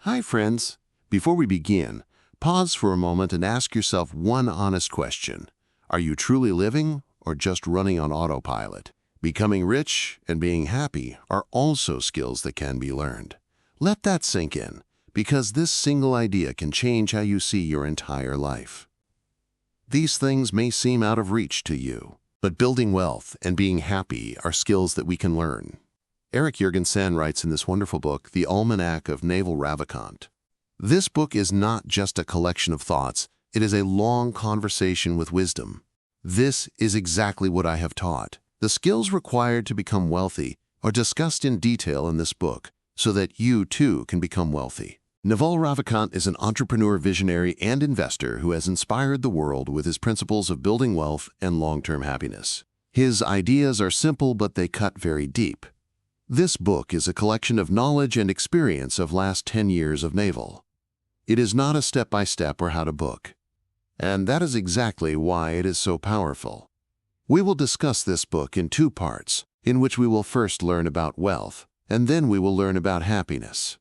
Hi, friends. Before we begin, pause for a moment and ask yourself one honest question. Are you truly living or just running on autopilot? Becoming rich and being happy are also skills that can be learned. Let that sink in, because this single idea can change how you see your entire life. These things may seem out of reach to you, but building wealth and being happy are skills that we can learn. Eric Jurgensen writes in this wonderful book, The Almanack of Naval Ravikant. This book is not just a collection of thoughts, it is a long conversation with wisdom. This is exactly what I have taught. The skills required to become wealthy are discussed in detail in this book so that you too can become wealthy. Naval Ravikant is an entrepreneur, visionary, and investor who has inspired the world with his principles of building wealth and long-term happiness. His ideas are simple, but they cut very deep. This book is a collection of knowledge and experience of last 10 years of naval. It is not a step-by-step or how-to book. And that is exactly why it is so powerful. We will discuss this book in two parts, in which we will first learn about wealth, and then we will learn about happiness.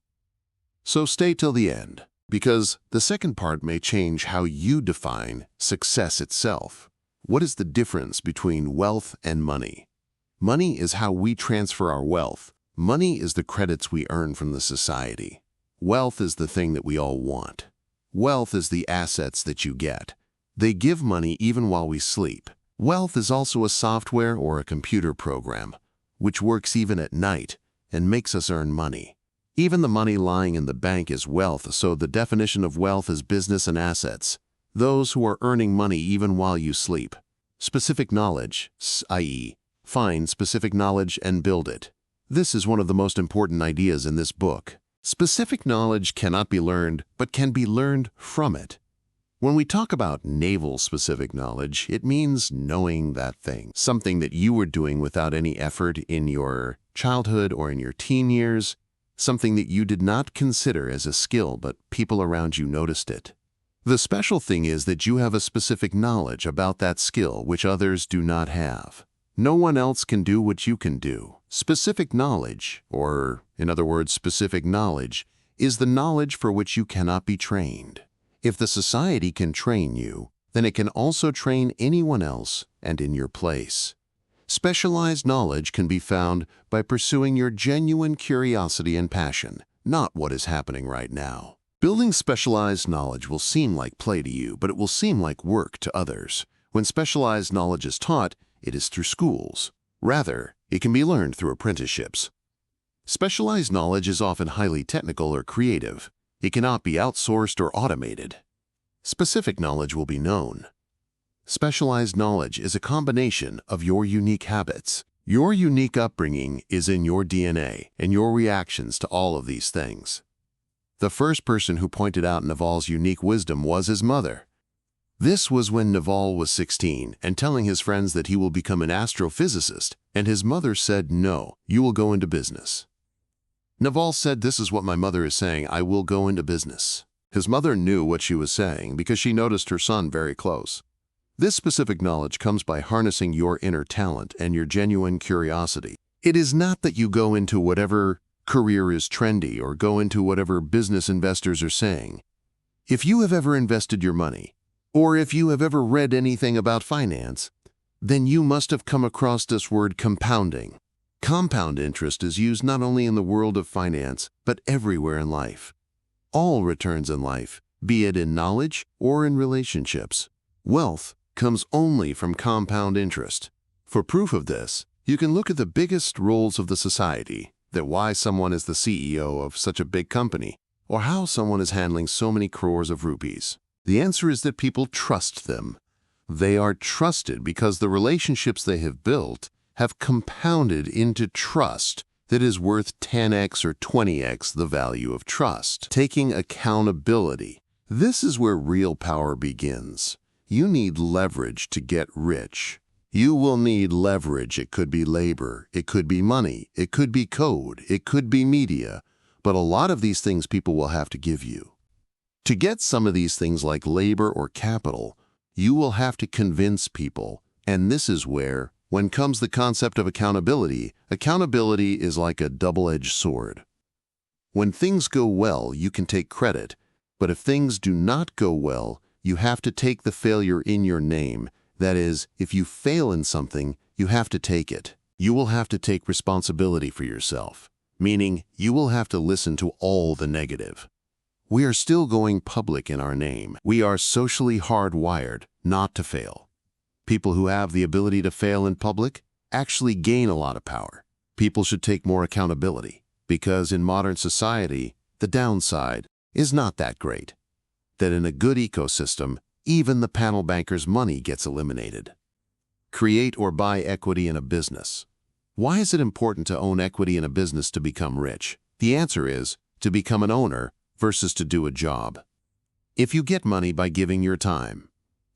So stay till the end, because the second part may change how you define success itself. What is the difference between wealth and money? Money is how we transfer our wealth. Money is the credits we earn from the society. Wealth is the thing that we all want. Wealth is the assets that you get. They give money even while we sleep. Wealth is also a software or a computer program, which works even at night and makes us earn money. Even the money lying in the bank is wealth, so the definition of wealth is business and assets. Those who are earning money even while you sleep. Specific knowledge, i.e., find specific knowledge and build it. This is one of the most important ideas in this book. Specific knowledge cannot be learned, but can be learned from it. When we talk about naval-specific knowledge, it means knowing that thing, something that you were doing without any effort in your childhood or in your teen years, something that you did not consider as a skill, but people around you noticed it. The special thing is that you have a specific knowledge about that skill which others do not have. No one else can do what you can do. Specific knowledge, or in other words, specific knowledge, is the knowledge for which you cannot be trained. If the society can train you, then it can also train anyone else and in your place. Specialized knowledge can be found by pursuing your genuine curiosity and passion, not what is happening right now. Building specialized knowledge will seem like play to you, but it will seem like work to others. When specialized knowledge is taught, it is through schools. Rather, it can be learned through apprenticeships. Specialized knowledge is often highly technical or creative. It cannot be outsourced or automated. Specific knowledge will be known. Specialized knowledge is a combination of your unique habits. Your unique upbringing is in your DNA and your reactions to all of these things. The first person who pointed out Naval's unique wisdom was his mother. This was when Naval was 16 and telling his friends that he will become an astrophysicist, and his mother said, "No, you will go into business." Naval said, "This is what my mother is saying, I will go into business." His mother knew what she was saying because she noticed her son very close. This specific knowledge comes by harnessing your inner talent and your genuine curiosity. It is not that you go into whatever career is trendy or go into whatever business investors are saying. If you have ever invested your money, or if you have ever read anything about finance, then you must have come across this word compounding. Compound interest is used not only in the world of finance, but everywhere in life. All returns in life, be it in knowledge or in relationships. Wealth comes only from compound interest. For proof of this, you can look at the biggest roles of the society, that why someone is the CEO of such a big company, or how someone is handling so many crores of rupees. The answer is that people trust them. They are trusted because the relationships they have built have compounded into trust that is worth 10x or 20x the value of trust. Taking accountability. This is where real power begins. You need leverage to get rich. You will need leverage. It could be labor, it could be money, it could be code, it could be media, but a lot of these things people will have to give you. To get some of these things like labor or capital, you will have to convince people, and this is where, when comes the concept of accountability, accountability is like a double-edged sword. When things go well, you can take credit, but if things do not go well, you have to take the failure in your name. That is, if you fail in something, you have to take it. You will have to take responsibility for yourself, meaning you will have to listen to all the negative. We are still going public in our name. We are socially hardwired not to fail. People who have the ability to fail in public actually gain a lot of power. People should take more accountability, because in modern society, the downside is not that great. That in a good ecosystem, even the panel banker's money gets eliminated. Create or buy equity in a business. Why is it important to own equity in a business to become rich? The answer is to become an owner versus to do a job. If you get money by giving your time,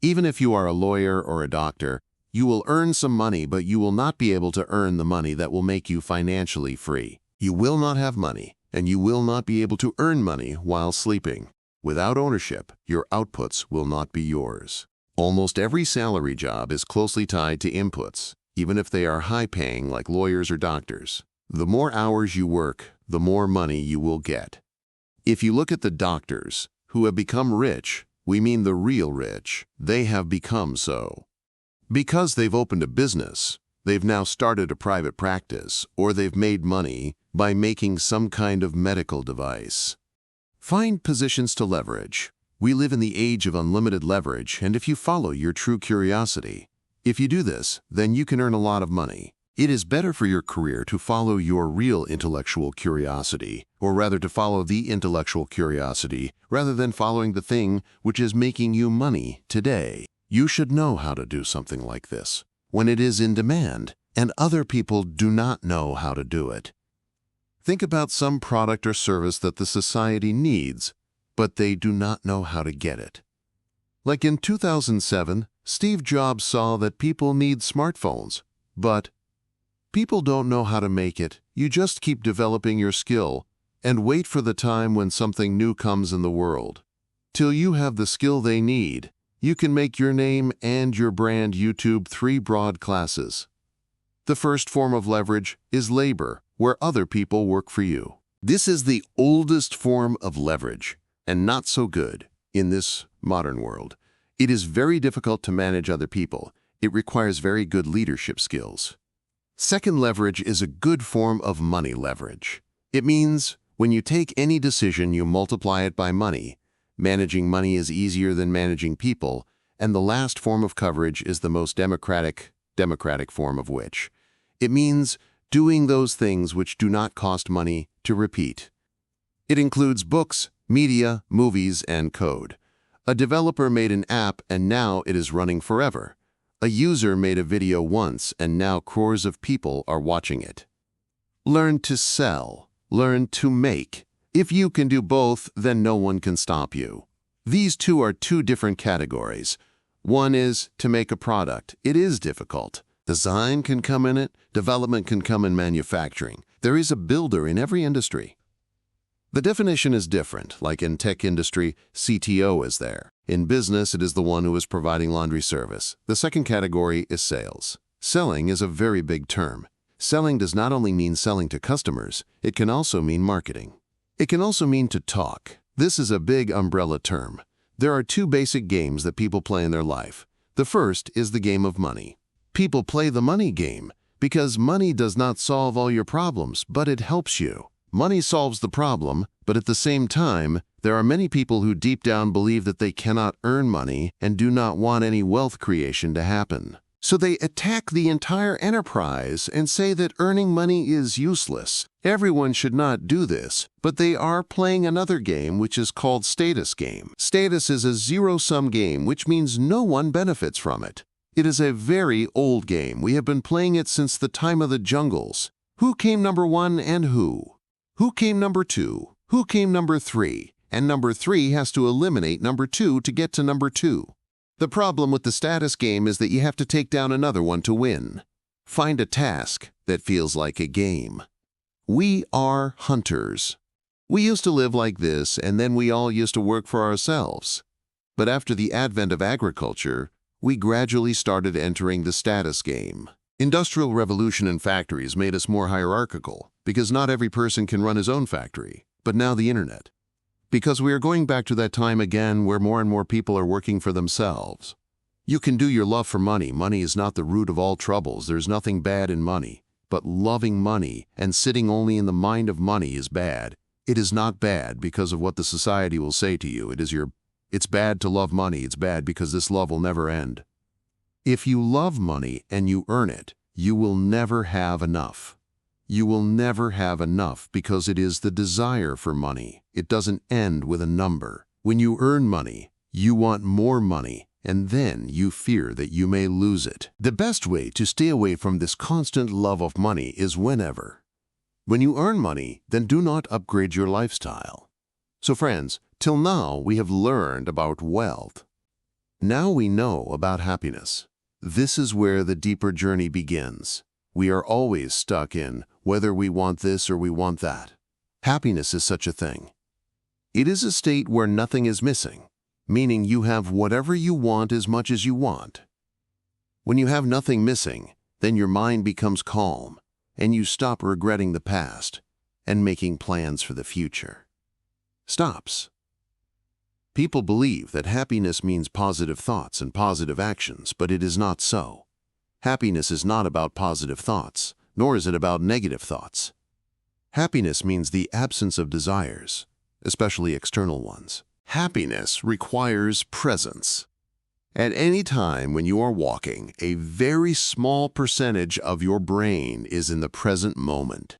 even if you are a lawyer or a doctor, you will earn some money, but you will not be able to earn the money that will make you financially free. You will not have money, and you will not be able to earn money while sleeping. Without ownership, your outputs will not be yours. Almost every salary job is closely tied to inputs, even if they are high-paying like lawyers or doctors. The more hours you work, the more money you will get. If you look at the doctors who have become rich, we mean the real rich, they have become so. Because they've opened a business, they've now started a private practice, or they've made money by making some kind of medical device. Find positions to leverage. We live in the age of unlimited leverage, and if you follow your true curiosity, if you do this, then you can earn a lot of money. It is better for your career to follow your real intellectual curiosity, or rather to follow the intellectual curiosity, rather than following the thing which is making you money today. You should know how to do something like this when it is in demand, and other people do not know how to do it. Think about some product or service that the society needs, but they do not know how to get it. Like in 2007, Steve Jobs saw that people need smartphones, but people don't know how to make it. You just keep developing your skill and wait for the time when something new comes in the world. Till you have the skill they need, you can make your name and your brand. YouTube 3 broad classes. The first form of leverage is labor, where other people work for you. This is the oldest form of leverage, and not so good in this modern world. It is very difficult to manage other people. It requires very good leadership skills. Second leverage is a good form of money leverage. It means when you take any decision, you multiply it by money. Managing money is easier than managing people, and the last form of coverage is the most democratic form of which. It means doing those things which do not cost money to repeat. It includes books, media, movies, and code. A developer made an app and now it is running forever. A user made a video once and now crores of people are watching it. Learn to sell. Learn to make. If you can do both, then no one can stop you. These two are two different categories. One is to make a product. It is difficult. Design can come in it. Development can come in manufacturing. There is a builder in every industry. The definition is different, like in tech industry, CTO is there. In business, it is the one who is providing laundry service. The second category is sales. Selling is a very big term. Selling does not only mean selling to customers, it can also mean marketing. It can also mean to talk. This is a big umbrella term. There are two basic games that people play in their life. The first is the game of money. People play the money game because money does not solve all your problems, but it helps you. Money solves the problem, but at the same time, there are many people who deep down believe that they cannot earn money and do not want any wealth creation to happen. So they attack the entire enterprise and say that earning money is useless. Everyone should not do this, but they are playing another game which is called status game. Status is a zero-sum game, which means no one benefits from it. It is a very old game. We have been playing it since the time of the jungles. Who came number one and who? Who came number two? Who came number three? And number three has to eliminate number two to get to number two. The problem with the status game is that you have to take down another one to win. Find a task that feels like a game. We are hunters. We used to live like this, and then we all used to work for ourselves. But after the advent of agriculture, we gradually started entering the status game. Industrial revolution and factories made us more hierarchical, because not every person can run his own factory. but now the internet. Because we are going back to that time again where more and more people are working for themselves. You can do your love for money. Money is not the root of all troubles. There's nothing bad in money. But loving money and sitting only in the mind of money is bad. It is not bad because of what the society will say to you. It's bad to love money. It's bad because this love will never end. If you love money and you earn it, you will never have enough. You will never have enough because it is the desire for money. It doesn't end with a number. When you earn money, you want more money, and then you fear that you may lose it. The best way to stay away from this constant love of money is whenever. When you earn money, then do not upgrade your lifestyle. So friends, till now we have learned about wealth. Now we know about happiness. This is where the deeper journey begins. We are always stuck in whether we want this or we want that. Happiness is such a thing. It is a state where nothing is missing, meaning you have whatever you want as much as you want. When you have nothing missing, then your mind becomes calm, and you stop regretting the past and making plans for the future. Stops. People believe that happiness means positive thoughts and positive actions, but it is not so. Happiness is not about positive thoughts, nor is it about negative thoughts. Happiness means the absence of desires, especially external ones. Happiness requires presence. At any time when you are walking, a very small percentage of your brain is in the present moment.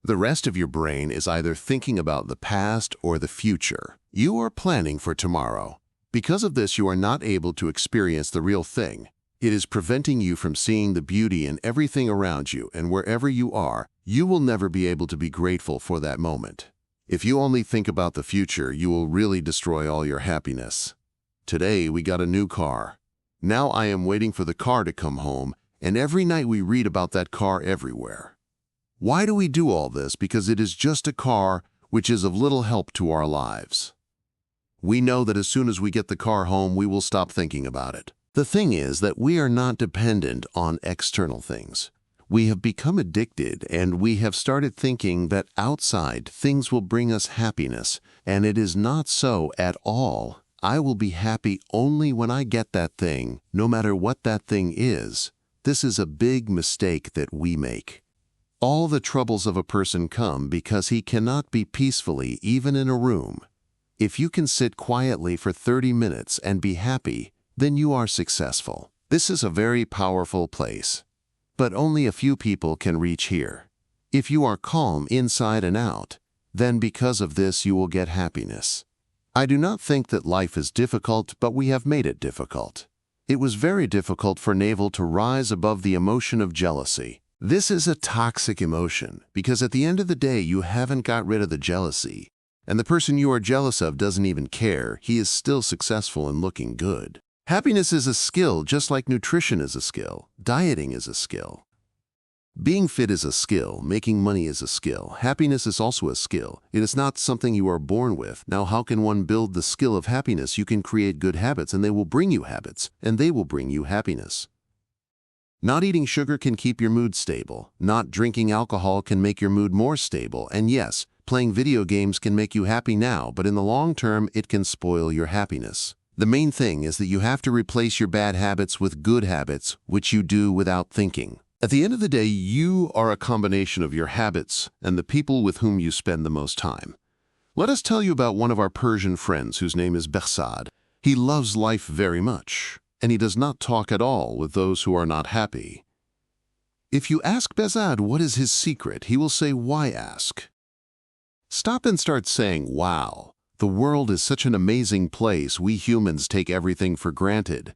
The rest of your brain is either thinking about the past or the future. You are planning for tomorrow. Because of this, you are not able to experience the real thing. It is preventing you from seeing the beauty in everything around you, and wherever you are, you will never be able to be grateful for that moment. If you only think about the future, you will really destroy all your happiness. Today, we got a new car. Now I am waiting for the car to come home, and every night we read about that car everywhere. Why do we do all this? Because it is just a car which is of little help to our lives. We know that as soon as we get the car home, we will stop thinking about it. The thing is that we are not dependent on external things. We have become addicted, and we have started thinking that outside things will bring us happiness, and it is not so at all. I will be happy only when I get that thing, no matter what that thing is. This is a big mistake that we make. All the troubles of a person come because he cannot be peacefully even in a room. If you can sit quietly for 30 minutes and be happy, then you are successful. This is a very powerful place, but only a few people can reach here. If you are calm inside and out, then because of this you will get happiness. I do not think that life is difficult, but we have made it difficult. It was very difficult for Naval to rise above the emotion of jealousy. This is a toxic emotion because at the end of the day you haven't got rid of the jealousy, and the person you are jealous of doesn't even care. He is still successful and looking good. Happiness is a skill just like nutrition is a skill. Dieting is a skill. Being fit is a skill. Making money is a skill. Happiness is also a skill. It is not something you are born with. Now, how can one build the skill of happiness? You can create good habits, and they will bring you habits, and they will bring you happiness. Not eating sugar can keep your mood stable. Not drinking alcohol can make your mood more stable. And yes, playing video games can make you happy now, but in the long term, it can spoil your happiness. The main thing is that you have to replace your bad habits with good habits, which you do without thinking. At the end of the day, you are a combination of your habits and the people with whom you spend the most time. Let us tell you about one of our Persian friends whose name is Behzad. He loves life very much, and he does not talk at all with those who are not happy. If you ask Behzad what is his secret, he will say, "Why ask?" Stop and start saying, "Wow. The world is such an amazing place. We humans take everything for granted.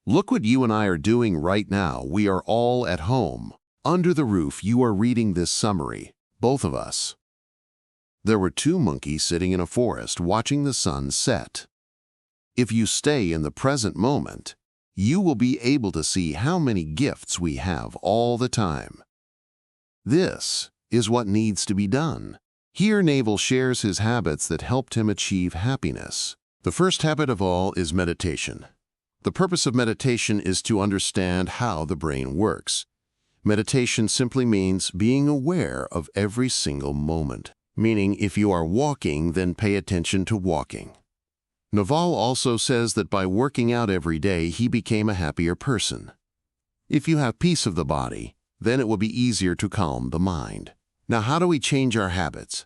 Look what you and I are doing right now. We are all at home. Under the roof, you are reading this summary, both of us. There were two monkeys sitting in a forest watching the sun set. If you stay in the present moment, you will be able to see how many gifts we have all the time. This is what needs to be done." Here Naval shares his habits that helped him achieve happiness. The first habit of all is meditation. The purpose of meditation is to understand how the brain works. Meditation simply means being aware of every single moment. meaning if you are walking, then pay attention to walking. Naval also says that by working out every day, he became a happier person. If you have peace of the body, then it will be easier to calm the mind. Now, how do we change our habits?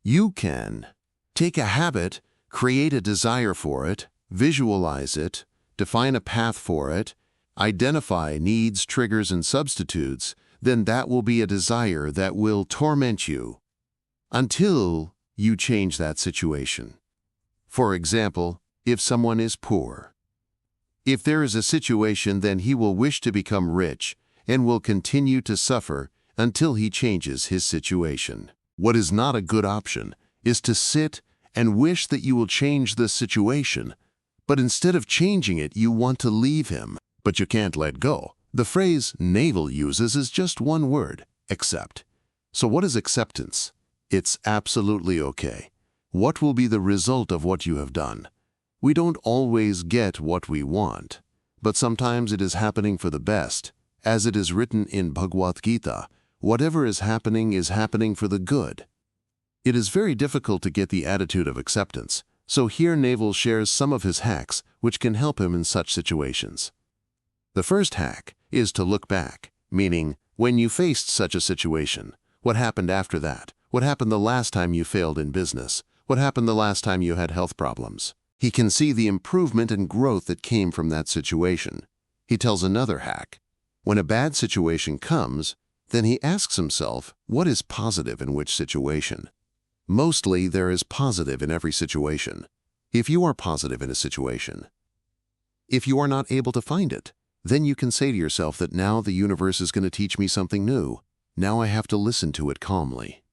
You can take a habit, create a desire for it, visualize it, define a path for it, identify needs, triggers, and substitutes, then that will be a desire that will torment you until you change that situation. For example, if someone is poor. If there is a situation, then he will wish to become rich and will continue to suffer until he changes his situation. What is not a good option is to sit and wish that you will change the situation, but instead of changing it, you want to leave him, but you can't let go. The phrase Naval uses is just one word, accept. So what is acceptance? It's absolutely okay. What will be the result of what you have done? We don't always get what we want, but sometimes it is happening for the best. As it is written in Bhagavad Gita, whatever is happening for the good. It is very difficult to get the attitude of acceptance, so here Naval shares some of his hacks which can help him in such situations. The first hack is to look back, meaning when you faced such a situation, what happened after that? What happened the last time you failed in business? What happened the last time you had health problems? He can see the improvement and growth that came from that situation. He tells another hack. When a bad situation comes, then he asks himself, what is positive in which situation? Mostly there is positive in every situation. If you are positive in a situation, if you are not able to find it, then you can say to yourself that now the universe is going to teach me something new. Now I have to listen to it calmly.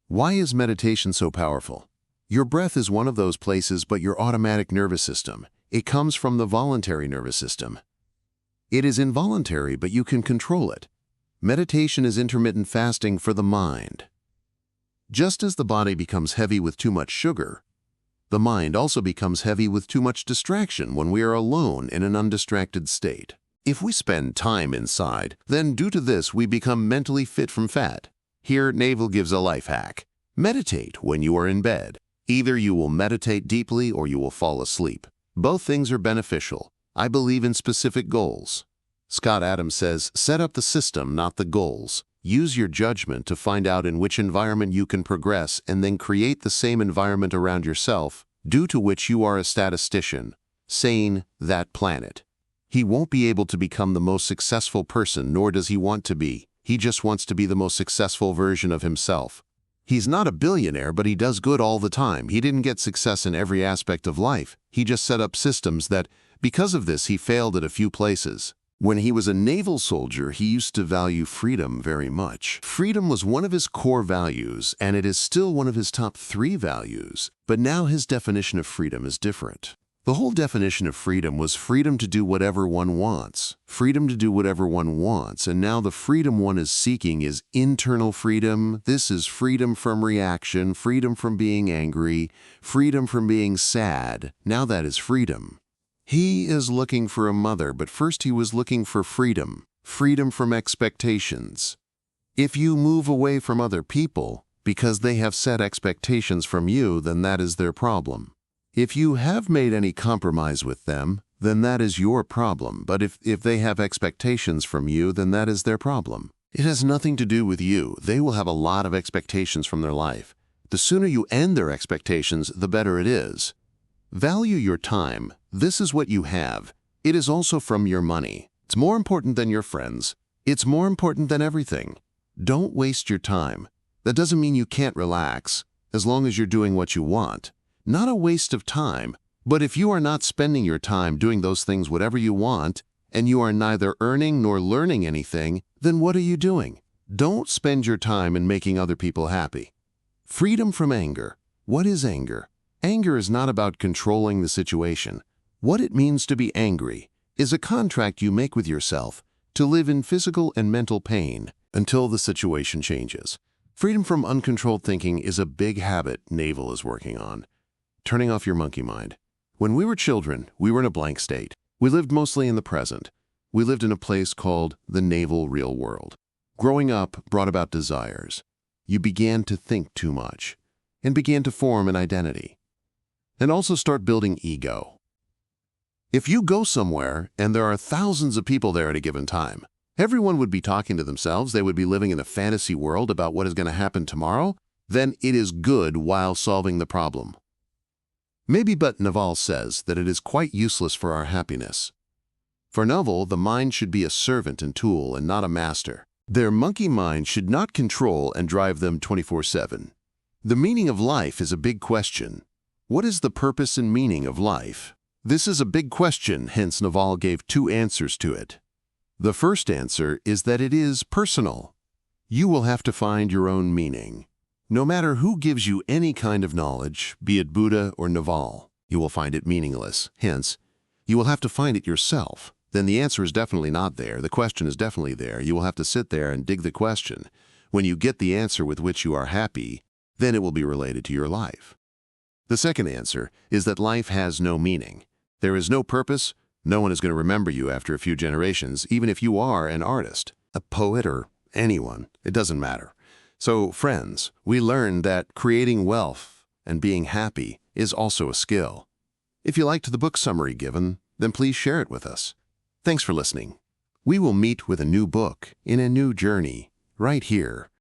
Why is meditation so powerful? Your breath is one of those places, but your automatic nervous system, it comes from the voluntary nervous system. It is involuntary, but you can control it. Meditation is intermittent fasting for the mind. Just as the body becomes heavy with too much sugar, the mind also becomes heavy with too much distraction when we are alone in an undistracted state. If we spend time inside, then due to this we become mentally fit from fat. Here Naval gives a life hack. Meditate when you are in bed. Either you will meditate deeply or you will fall asleep. Both things are beneficial. I believe in specific goals. Scott Adams says, set up the system, not the goals. Use your judgment to find out in which environment you can progress and then create the same environment around yourself, due to which you are a statistician, saying that planet. He won't be able to become the most successful person, nor does he want to be. He just wants to be the most successful version of himself. He's not a billionaire, but he does good all the time. He didn't get success in every aspect of life. He just set up systems that, because of this, he failed at a few places. When he was a naval soldier, he used to value freedom very much. Freedom was one of his core values, and it is still one of his top 3 values. But now his definition of freedom is different. The whole definition of freedom was freedom to do whatever one wants. Freedom to do whatever one wants, and now the freedom one is seeking is internal freedom. This is freedom from reaction, freedom from being angry, freedom from being sad. Now that is freedom. He is looking for a mother, but first he was looking for freedom, freedom from expectations. If you move away from other people because they have set expectations from you, then that is their problem. If you have made any compromise with them, then that is your problem. But if they have expectations from you, then that is their problem. It has nothing to do with you. They will have a lot of expectations from their life. The sooner you end their expectations, the better it is. Value your time. This is what you have. It is also from your money. It's more important than your friends. It's more important than everything. Don't waste your time. That doesn't mean you can't relax, as long as you're doing what you want. Not a waste of time, but if you are not spending your time doing those things whatever you want, and you are neither earning nor learning anything, then what are you doing? Don't spend your time in making other people happy. Freedom from anger. What is anger? Anger is not about controlling the situation. What it means to be angry is a contract you make with yourself to live in physical and mental pain until the situation changes. Freedom from uncontrolled thinking is a big habit Naval is working on. Turning off your monkey mind. When we were children, we were in a blank state. We lived mostly in the present. We lived in a place called the Naval real world. Growing up brought about desires. you began to think too much and began to form an identity. And also start building ego. If you go somewhere and there are thousands of people there at a given time, everyone would be talking to themselves, they would be living in a fantasy world about what is going to happen tomorrow, then it is good while solving the problem. Maybe, but Naval says that it is quite useless for our happiness. For Naval, the mind should be a servant and tool and not a master. Their monkey mind should not control and drive them 24/7. The meaning of life is a big question. What is the purpose and meaning of life? This is a big question, hence Naval gave 2 answers to it. The first answer is that it is personal. You will have to find your own meaning. No matter who gives you any kind of knowledge, be it Buddha or Naval, you will find it meaningless. Hence, you will have to find it yourself. Then the answer is definitely not there. The question is definitely there. You will have to sit there and dig the question. When you get the answer with which you are happy, then it will be related to your life. The second answer is that life has no meaning. There is no purpose. No one is going to remember you after a few generations, even if you are an artist, a poet, or anyone. It doesn't matter. So, friends, we learned that creating wealth and being happy is also a skill. If you liked the book summary given, then please share it with us. Thanks for listening. We will meet with a new book in a new journey right here